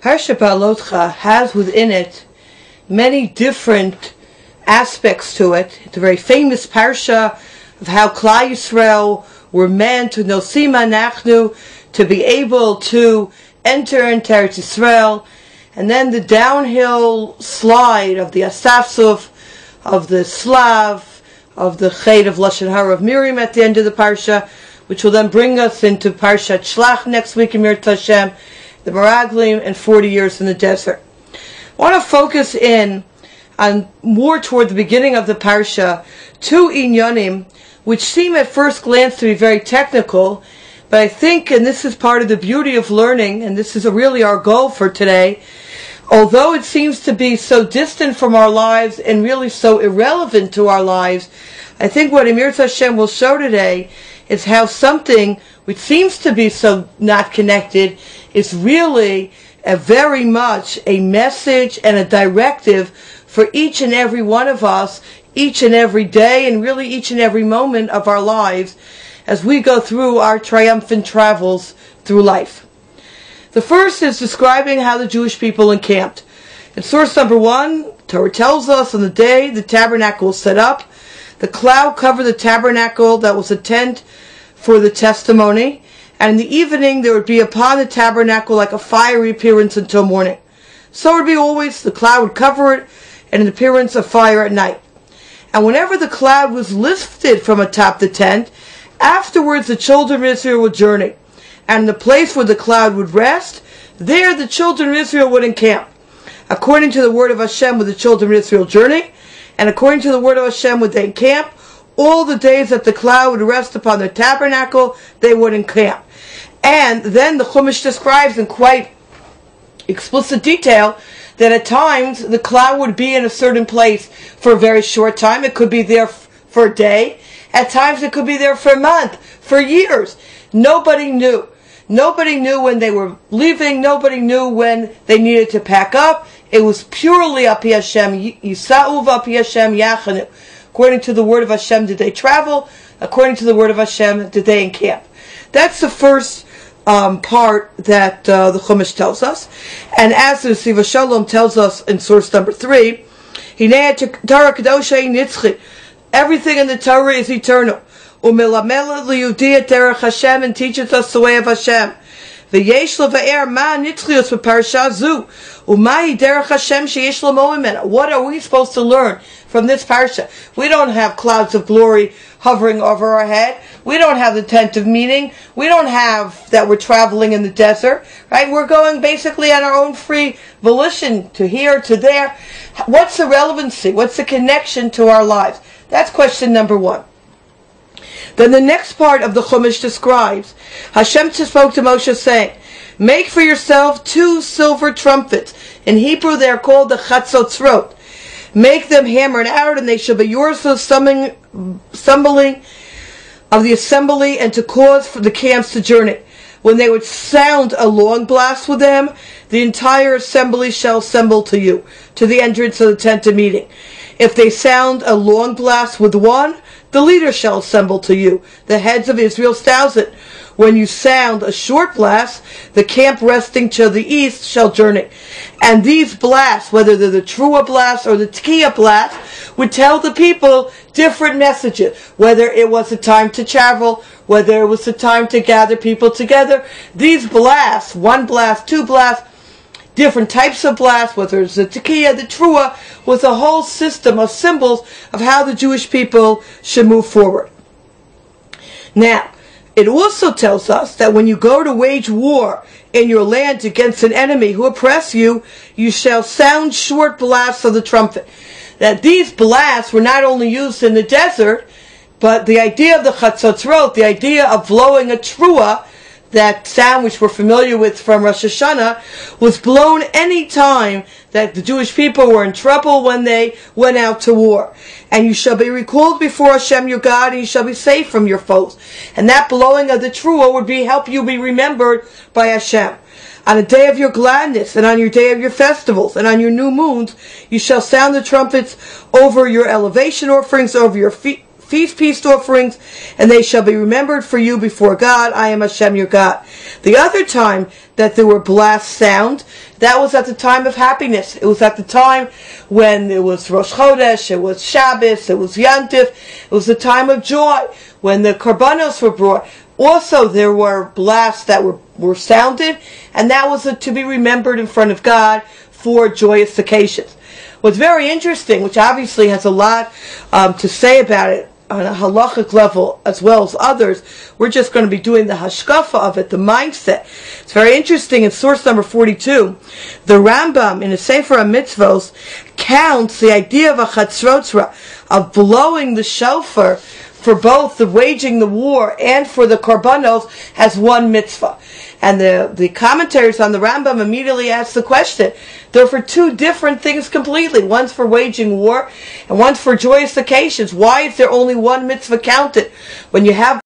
Parshat Beha'alotcha has within it many different aspects to it. It's a very famous parsha of how Klal Yisrael were meant to nosima nachnu, to be able to enter into Eretz Yisrael, and then the downhill slide of the Asafsuf, of the Slav, of the Ched of Lashon Hara of Miriam at the end of the parsha, which will then bring us into Parshat Shlach next week in Mirta Hashem, the Meraglim, and 40 years in the desert. I want to focus in on more toward the beginning of the parsha, two inyanim, which seem at first glance to be very technical, but I think, and this is part of the beauty of learning, and this is really our goal for today, although it seems to be so distant from our lives and really so irrelevant to our lives, I think what Emir Hashem will show today is how something which seems to be so not connected is really very much a message and a directive for each and every one of us, each and every day, and really each and every moment of our lives as we go through our triumphant travels through life. The first is describing how the Jewish people encamped. In source number 1, Torah tells us on the day the tabernacle was set up, the cloud covered the tabernacle that was a tent for the testimony, and in the evening there would be upon the tabernacle like a fiery appearance until morning. So it would be always, the cloud would cover it, and an appearance of fire at night. And whenever the cloud was lifted from atop the tent, afterwards the children of Israel would journey. And the place where the cloud would rest, there the children of Israel would encamp. According to the word of Hashem would the children of Israel journey, and according to the word of Hashem would they encamp. All the days that the cloud would rest upon the tabernacle, they would encamp. And then the Chumash describes in quite explicit detail that at times the cloud would be in a certain place for a very short time. It could be there for a day. At times it could be there for a month, for years. Nobody knew. Nobody knew when they were leaving. Nobody knew when they needed to pack up. It was purely Api Hashem. Yisa'uv Api Hashem Yachanu. According to the word of Hashem did they travel. According to the word of Hashem did they encamp. That's the first part that the Chumash tells us. And as the Siva Shalom tells us in source number 3, everything in the Torah is eternal. Umelamela liyudia derech Hashem, and teaches us the way of Hashem. V'yesh levaer ma nitzchius b'parsha zu. Umahi derech Hashem sheyesh lamo imena. What are we supposed to learn from this parsha? We don't have clouds of glory hovering over our head. We don't have the tent of meeting. We don't have that we're traveling in the desert, right? We're going basically on our own free volition to here, to there. What's the relevancy? What's the connection to our lives? That's question number 1. Then the next part of the Chumash describes, Hashem spoke to Moshe saying, make for yourself 2 silver trumpets. In Hebrew they are called the chatzotzrot. Make them hammered out, and they shall be yours for the assembling of the assembly, and to cause for the camps to journey. When they would sound a long blast with them, the entire assembly shall assemble to you, to the entrance of the tent of meeting. If they sound a long blast with one, the leader shall assemble to you, the heads of Israel's 1,000. When you sound a short blast, the camp resting to the east shall journey. And these blasts, whether they're the Trua blast or the Tkiya blast, would tell the people different messages. Whether it was a time to travel, whether it was a time to gather people together. These blasts, 1 blast, 2 blasts, different types of blasts, whether it's the Tkiya, the Trua, was a whole system of symbols of how the Jewish people should move forward. Now, it also tells us that when you go to wage war in your land against an enemy who oppress you, you shall sound short blasts of the trumpet. That these blasts were not only used in the desert, but the idea of the chatzotzrot, the idea of blowing a trua, that sound which we're familiar with from Rosh Hashanah, was blown any time that the Jewish people were in trouble when they went out to war. And you shall be recalled before Hashem your God, and you shall be safe from your foes. And that blowing of the trua would help you be remembered by Hashem. On the day of your gladness, and on your day of your festivals, and on your new moons, you shall sound the trumpets over your elevation offerings, over your peace offerings, and they shall be remembered for you before God. I am Hashem your God. The other time that there were blasts sound, that was at the time of happiness. It was at the time when it was Rosh Chodesh, it was Shabbos, it was Yantif. It was the time of joy when the korbanos were brought. Also, there were blasts that were sounded, and that was to be remembered in front of God for joyous occasions. What's very interesting, which obviously has a lot to say about it on a halachic level as well as others, we're just going to be doing the hashkafa of it, the mindset. It's very interesting. In source number 42, the Rambam in the Sefer HaMitzvos counts the idea of a chatzrotzra, of blowing the shofar, for both the waging the war and for the korbanos as one mitzvah. And the commentaries on the Rambam immediately ask the question, they're for two different things completely. One's for waging war and one's for joyous occasions. Why is there only one mitzvah counted? When you have